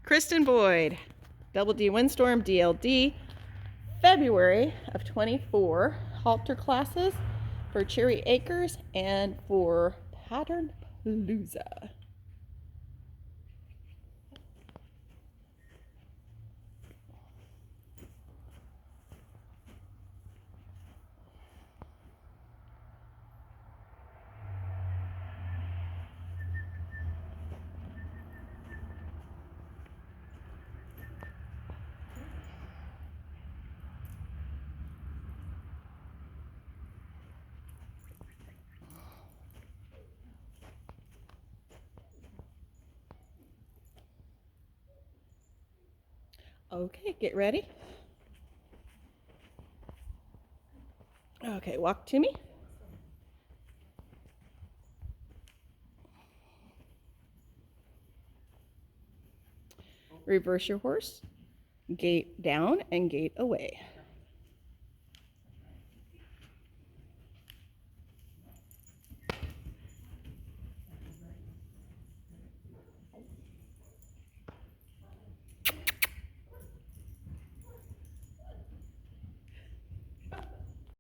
Kristen Boyd, Double D Windstorm DLD, February of 24 halter classes for Cherry Acres and for Pattern Palooza. Okay, get ready. Okay, walk to me. Reverse your horse, gate down and gate away.